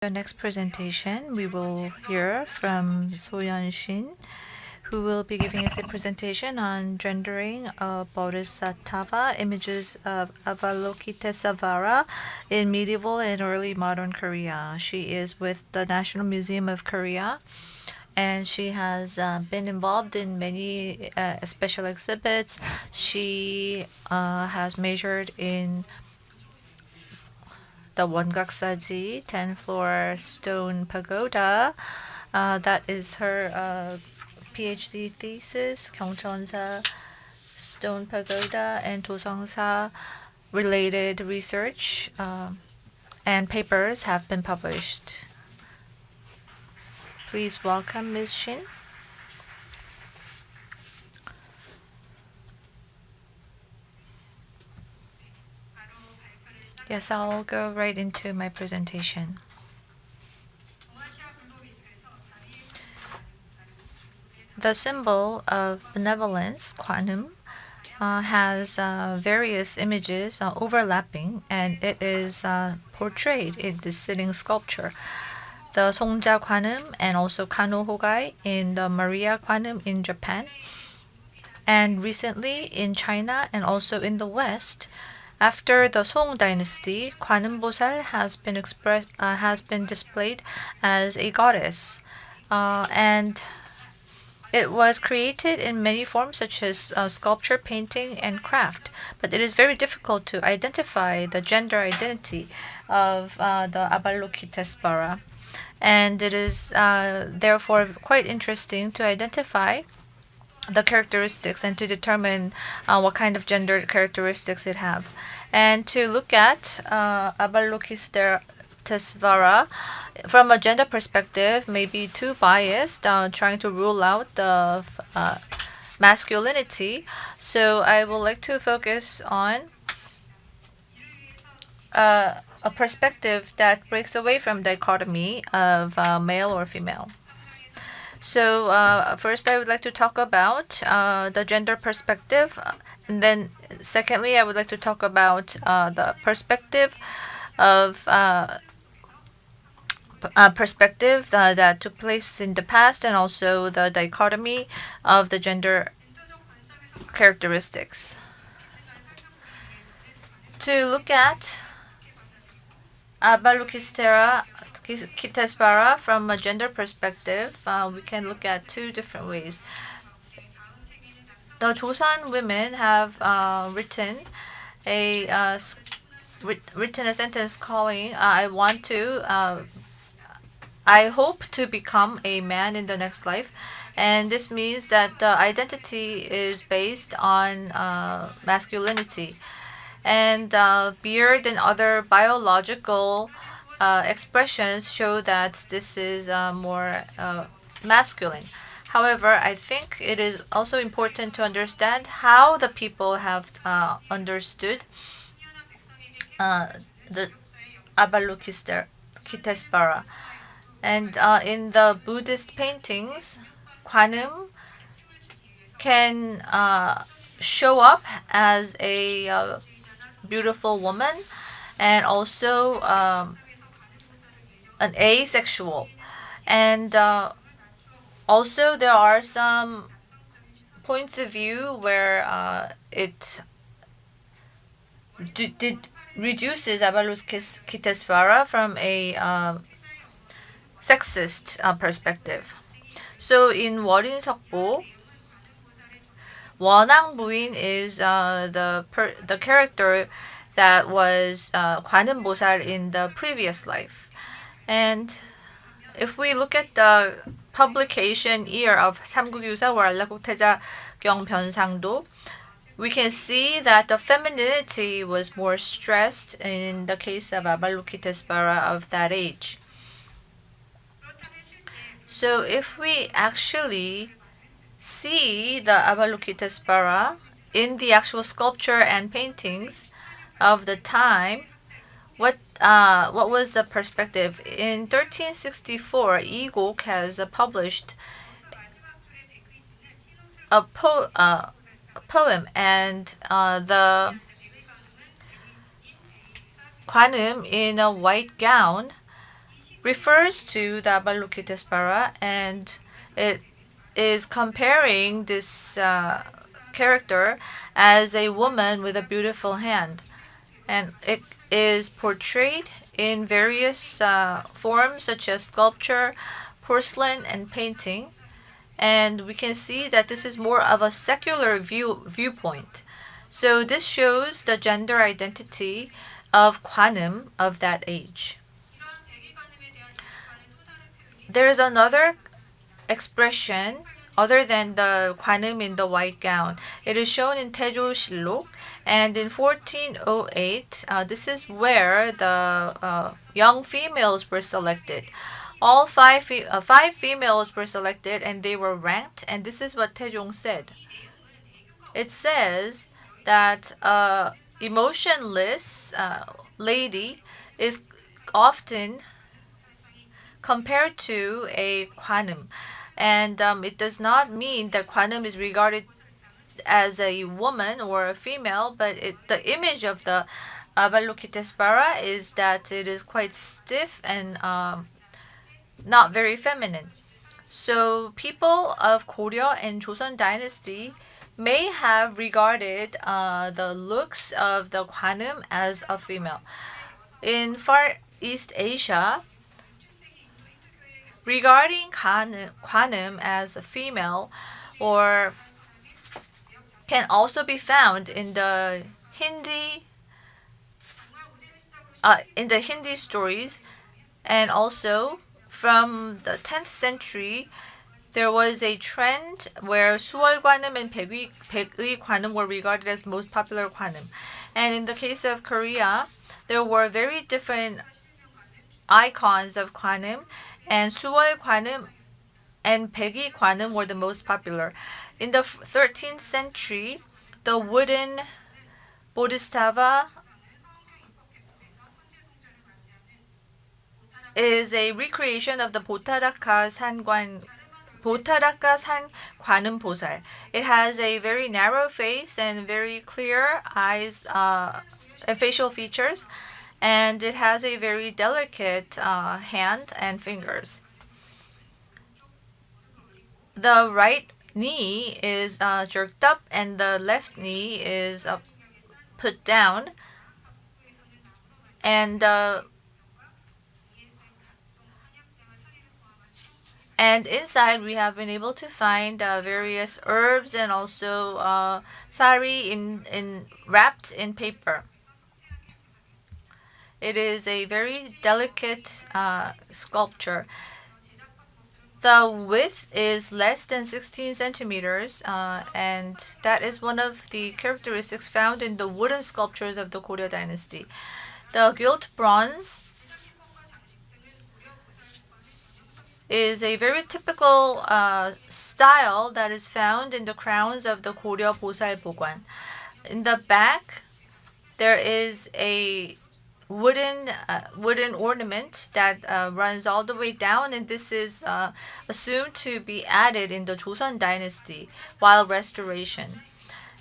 The next presentation, we will hear from Soyeon Shin, who will be giving us a presentation on gendering of Bodhisattva, images of Avalokitesvara in medieval and early modern Korea. She is with the National Museum of Korea, and she has been involved in many special exhibits. She has measured in the Wongaksaji 10-floor stone pagoda. That is her PhD thesis, 경천사 stone pagoda and 도성사 related research and papers have been published. Please welcome Ms. Shin. Yes, I'll go right into my presentation. The symbol of benevolence, Kwanum, has various images overlapping, and it is portrayed in the sitting sculpture. The Songja Kwanum and also Kano Hogai in the Maria Kwanum in Japan. And recently in China and also in the West, after the Song dynasty, Kwanum Bosal has been displayed as a goddess, and it was created in many forms such as sculpture, painting, and craft. But it is very difficult to identify the gender identity of the Avalokitesvara, and it is therefore quite interesting to identify the characteristics and to determine what kind of gender characteristics it have. And to look at Avalokitesvara from a gender perspective may be too biased, trying to rule out the masculinity. So I would like to focus on a perspective that breaks away from dichotomy of male or female. So first, I would like to talk about the gender perspective, and then secondly, I would like to talk about the perspective of that took place in the past, and also the dichotomy of the gender characteristics. To look at Avalokitesvara from a gender perspective, we can look at two different ways. The Joseon women have written a sentence calling, I hope to become a man in the next life. And this means that the identity is based on masculinity. And beard and other biological expressions show that this is more masculine. However, I think it is also important to understand how the people have understood the Avalokitesvara. And in the Buddhist paintings, Kwanum can show up as a beautiful woman and also an asexual. And also there are some points of view where it reduces Avalokitesvara from a sexist perspective. So in Worin Seokbo, 원앙 부인 is the character that was 관음 보살 in the previous life. And if we look at the publication year of 삼국유사 or 알라국태자 경변상도, we can see that the femininity was more stressed in the case of Avalokitesvara of that age. So if we actually see the Avalokitesvara in the actual sculpture and paintings of the time, what was the perspective? In 1364, Igok has published a poem, and the Kwanum in a white gown refers to the Avalokitesvara, and it is comparing this character as a woman with a beautiful hand. And it is portrayed in various forms such as sculpture, porcelain, and painting. And we can see that this is more of a secular viewpoint. So this shows the gender identity of Kwanum of that age. There is another expression other than the Kwanum in the white gown. It is shown in Taejo실록, and in 1408, this is where the young females were selected. All five females were selected, and they were ranked, and this is what Taejong said. It says that emotionless lady is often compared to a Kwanum. And it does not mean that Kwanum is regarded as a woman or a female, but the image of the Avalokitesvara is that it is quite stiff and not very feminine. So people of Goryeo and Joseon dynasty may have regarded the looks of the Kwanum as a female. In Far East Asia, regarding Kwanum as a female or can also be found in the Hindi stories, and also from the 10th century there was a trend where 수월 관음 and 백의 관음 were regarded as the most popular 관음. And in the case of Korea, there were very different icons of 관음, and 수월 관음 and 백의 관음 were the most popular. In the 13th century, the wooden Bodhisattva is a recreation of the Bottaraka San Kwanum Bosal. It has a very narrow face and very clear eyes and facial features, and it has a very delicate hand and fingers. The right knee is jerked up and the left knee is put down, and inside we have been able to find various herbs and also sari wrapped in paper. It is a very delicate sculpture. The width is less than 16 centimeters, and that is one of the characteristics found in the wooden sculptures of the Goryeo dynasty. The gilt bronze is a very typical style that is found in the crowns of the Goryeo Bosal Bogwan. In the back, there is a wooden ornament that runs all the way down, and this is assumed to be added in the Joseon dynasty while restoration.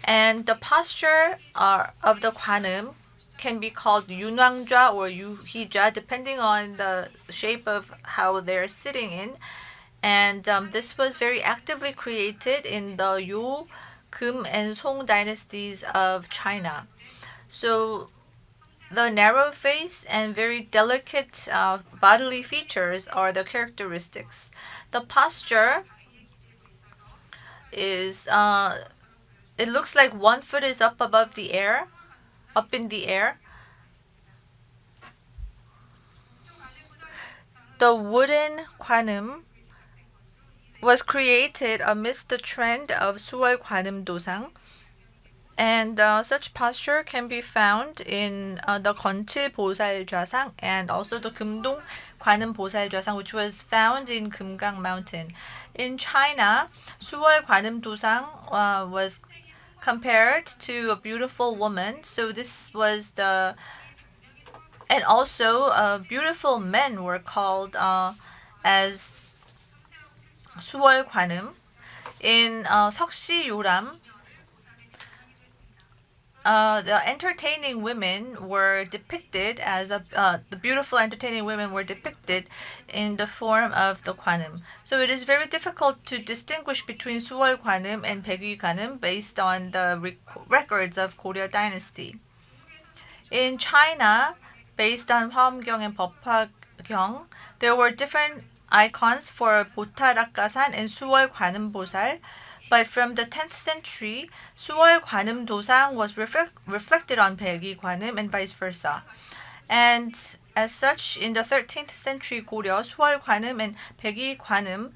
And the posture of the Kwanum can be called Yunwangjwa or Yuhijwa depending on the shape of how they're sitting in. And this was very actively created in the Yo, Kum, and Song dynasties of China. So the narrow face and very delicate bodily features are the characteristics. The posture is, it looks like one foot is up above the air, up in the air. The wooden Kwanum was created amidst the trend of 수월 관음 도상. And such posture can be found in the 건칠 보살 좌상 and also the 금동 관음 보살 좌상, which was found in Kumgang Mountain. In China, 수월 관음 도상 was compared to a beautiful woman. So this was and also beautiful men were called as 수월 관음. In 석시 요람, the entertaining women were depicted as the beautiful entertaining women were depicted in the form of the Gwanim. So it is very difficult to distinguish between Suwol Gwanim and Baekgi Gwanim based on the records of Goryeo dynasty. In China, based on Hwang and Bophagyong, there were different icons for Botarakkasan and Suwol Gwanim Bosal. But from the 10th century, Suwol Gwanim Dosang was reflected on Baekgi Gwanim and vice versa. And as such, in the 13th century Goryeo, Suwol Gwanim and Baekgi Gwanim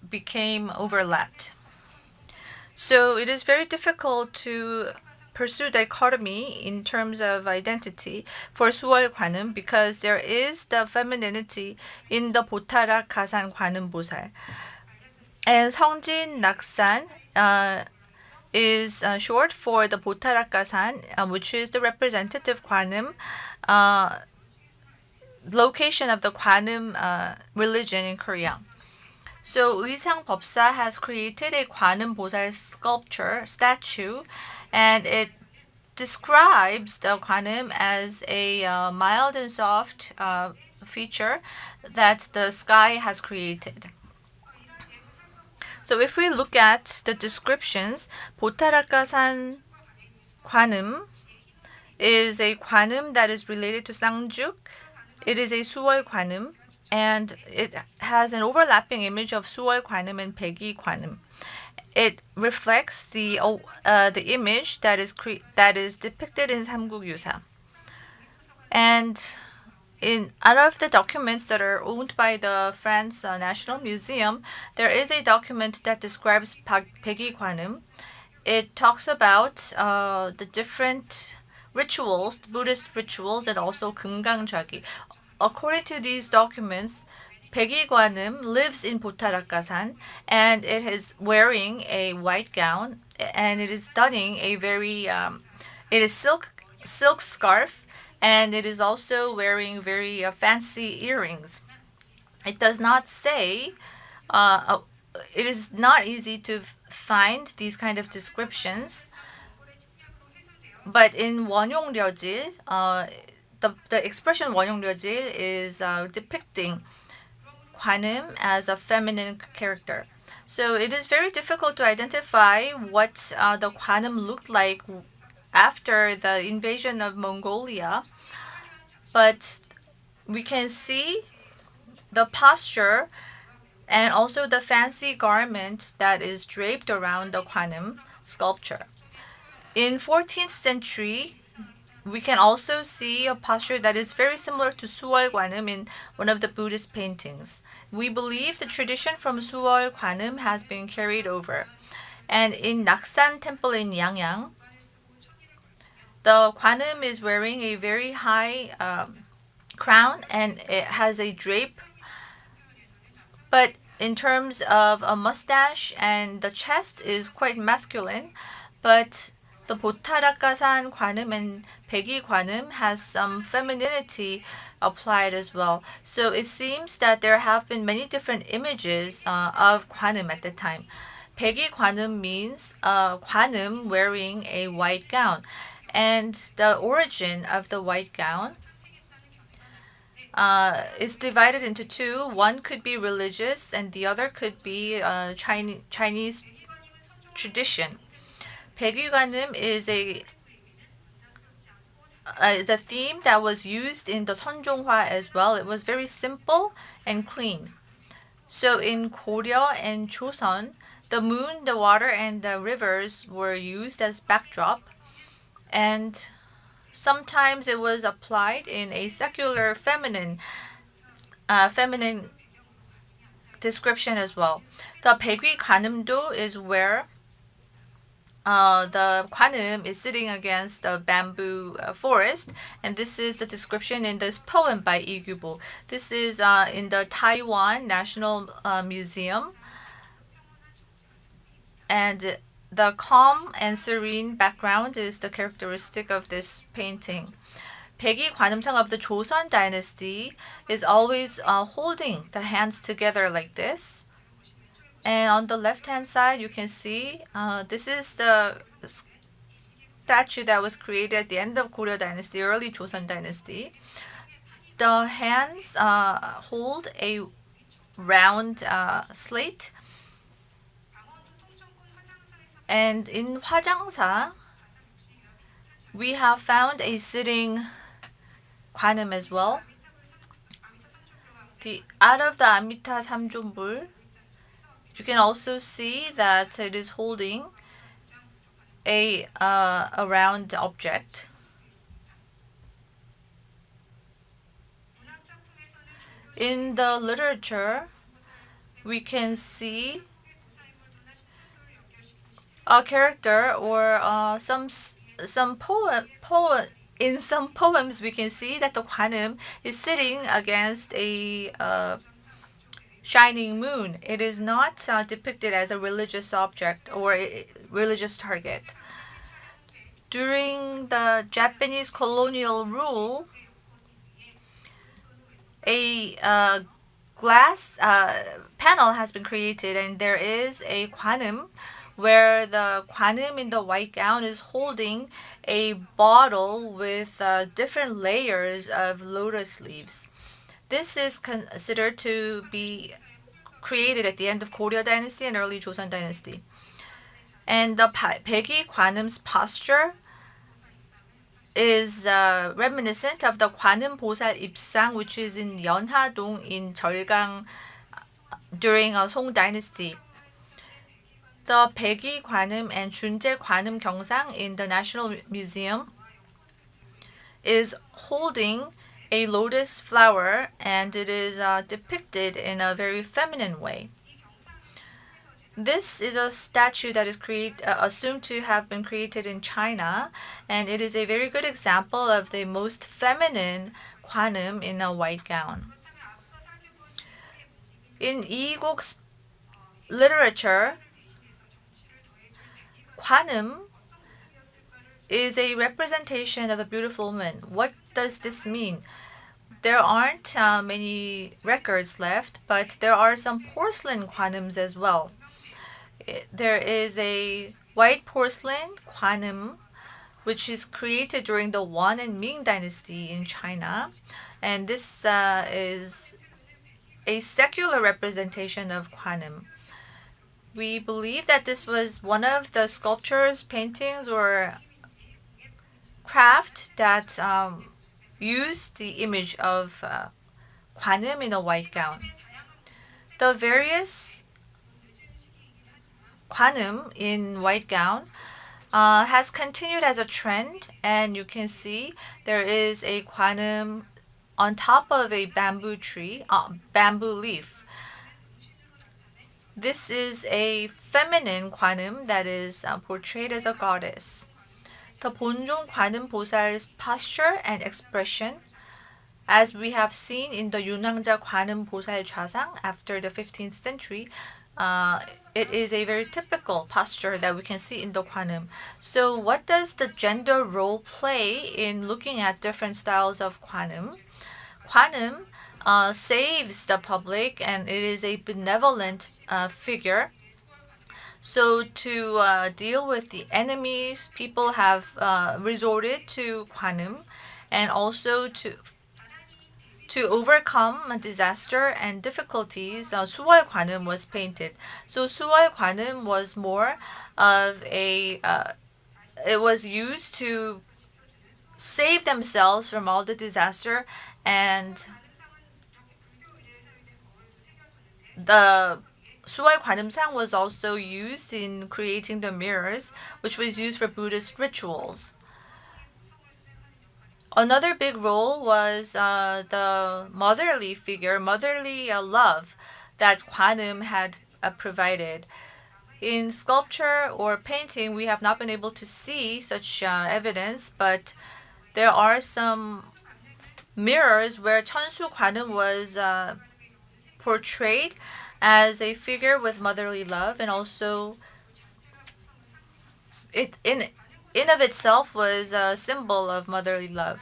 became overlapped. So it is very difficult to pursue dichotomy in terms of identity for Suwol Gwanim because there is the femininity in the Botarak Gasan Gwanim Bosal. And Seongjin Naksan is short for the Botarak Gasan, which is the representative Gwanim location of the Gwanim religion in Korea. So Uisang Popsa has created a Gwanim Bosal sculpture statue, and it describes the Gwanim as a mild and soft feature that the sky has created. So if we look at the descriptions, Botarakkasan Gwanim is a Gwanim that is related to Sangjuk. It is a Suwol Gwanim, and it has an overlapping image of Suwol Gwanim and Baekgi Gwanim. It reflects the image that is depicted in Samguk Yusa. And out of the documents that are owned by the France National Museum, there is a document that describes Baekgi Gwanim. It talks about the different rituals, Buddhist rituals, and also Geumgang-jagi. According to these documents, Baekgi Gwanim lives in Botarakkasan, and it is wearing a white gown, and it is donning a very it is silk scarf, and it is also wearing very fancy earrings. It does not say, it is not easy to find these kind of descriptions, but in Wonhyongryojil, the expression Wonhyongryojil is depicting Gwanim as a feminine character. So it is very difficult to identify what the Gwanim looked like after the invasion of Mongolia, but we can see the posture and also the fancy garment that is draped around the Gwanim sculpture. In 14th century, we can also see a posture that is very similar to Suwol Gwanim in one of the Buddhist paintings. We believe the tradition from Suwol Gwanim has been carried over. And in Naksan Temple in Yangyang, the Gwanim is wearing a very high crown, and it has a drape. But in terms of a mustache and the chest is quite masculine, but the Botarakkasan Gwanim and Baekgi Gwanim has some femininity applied as well. So it seems that there have been many different images of Gwanim at the time. Baekgi Gwanim means Gwanim wearing a white gown. And the origin of the white gown is divided into two. One could be religious, and the other could be Chinese tradition. Baekgi Gwanim is a theme that was used in the Seonjonghwa as well. It was very simple and clean. So in Goryeo and Joseon, the moon, the water, and the rivers were used as backdrop, and sometimes it was applied in a secular feminine description as well. The Baekgi Gwanimdo is where the Gwanim is sitting against the bamboo forest, and this is the description in this poem by Lee Gyubo. This is in the Taiwan National Museum, and the calm and serene background is the characteristic of this painting. Baekgi Gwanimsang of the Joseon dynasty is always holding the hands together like this. And on the left-hand side, you can see this is the statue that was created at the end of Goryeo Dynasty, early Joseon Dynasty. The hands hold a round slate, and in Hwajangsa we have found a sitting 관음 as well. Out of the Amita Samjombul, you can also see that it is holding a round object. In the literature, we can see a character or some poem. In some poems, we can see that the 관음 is sitting against a shining moon. It is not depicted as a religious object or a religious target. During the Japanese colonial rule, a glass panel has been created, and there is a 관음 where the 관음 in the white gown is holding a bottle with different layers of lotus leaves. This is considered to be created at the end of Goryeo Dynasty and early Joseon Dynasty. And the Baegi 관음's posture is reminiscent of the 관음 보살 입상, which is in Yeonha-dong in Jeolgang during Song Dynasty. The Baegi 관음 and Junje 관음 경상 in the National Museum is holding a lotus flower, and it is depicted in a very feminine way. This is a statue that is assumed to have been created in China, and it is a very good example of the most feminine 관음 in a white gown. In Igok's literature, 관음 is a representation of a beautiful woman. What does this mean? There aren't many records left, but there are some porcelain 관음s as well. There is a white porcelain 관음 which is created during the Wan and Ming dynasty in China, and this is a secular representation of 관음. We believe that this was one of the sculptures, paintings, or craft that used the image of 관음 in a white gown. The various 관음 in white gown has continued as a trend, and you can see there is a 관음 on top of a bamboo tree, bamboo leaf. This is a feminine 관음 that is portrayed as a goddess. The 본종 관음 보살's posture and expression, as we have seen in the 윤왕자 관음 보살 좌상 after the 15th century, it is a very typical posture that we can see in the 관음. So what does the gender role play in looking at different styles of 관음? 관음 saves the public, and it is a benevolent figure. So to deal with the enemies, people have resorted to 관음, and also to overcome a disaster and difficulties, 수월 관음 was painted. So 수월 관음 was more of a, it was used to save themselves from all the disaster, and the 수월 관음상 was also used in creating the mirrors, which was used for Buddhist rituals. Another big role was the motherly figure, motherly love that 관음 had provided. In sculpture or painting, we have not been able to see such evidence, but there are some mirrors where 천수 관음 was portrayed as a figure with motherly love, and also it in of itself was a symbol of motherly love.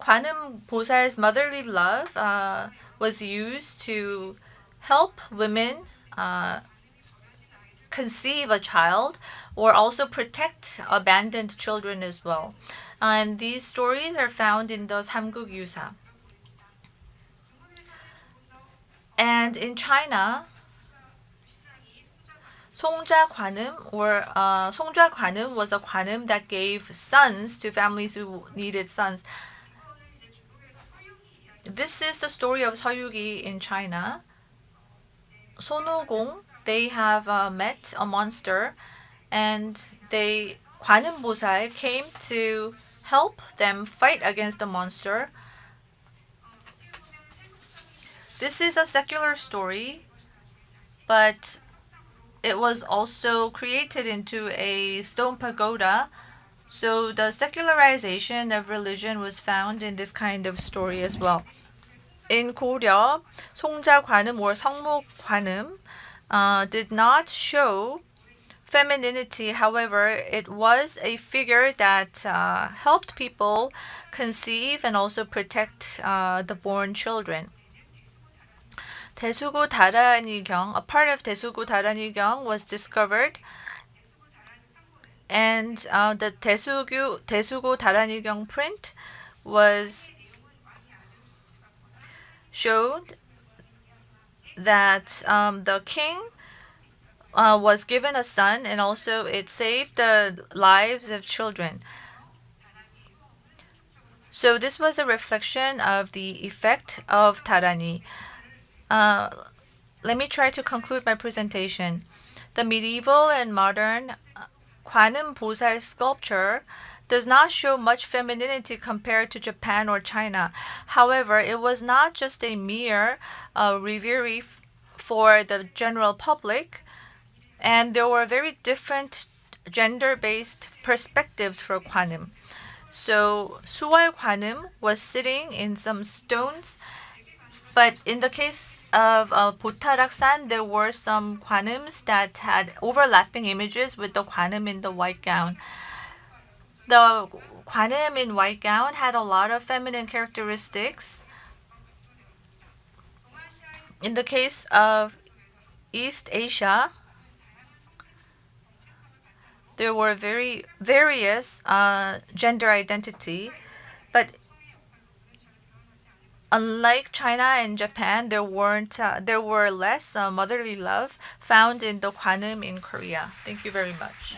관음 보살's motherly love was used to help women conceive a child or also protect abandoned children as well. And these stories are found in the Samguk Yusa. And in China, Songja Kwanum or Songja Kwanum was a Kwanum that gave sons to families who needed sons. This is the story of Soyugi in China. Sonogong, they have met a monster, and Kwanum Bosai came to help them fight against the monster. This is a secular story, but it was also created into a stone pagoda. So the secularization of religion was found in this kind of story as well. In Korea, 송자 관음 or 성목 관음 did not show femininity. However, it was a figure that helped people conceive and also protect the born children. 대수구 다란이경, a part of 대수구 다란이경 was discovered, and the 대수구 다란이경 print was showed that the king was given a son, and also it saved the lives of children. So this was a reflection of the effect of Tarani. Let me try to conclude my presentation. The medieval and modern Kwanum Bosal sculpture does not show much femininity compared to Japan or China. However, it was not just a mere reverie for the general public, and there were very different gender-based perspectives for Kwanum. So Suwal Kwanum was sitting in some stones, but in the case of Botaraksan, there were some Kwanums that had overlapping images with the Kwanum in the white gown. The Kwanum in white gown had a lot of feminine characteristics. In the case of East Asia, there were very various gender identity, but unlike China and Japan, there were less motherly love found in the Kwanum in Korea. Thank you very much.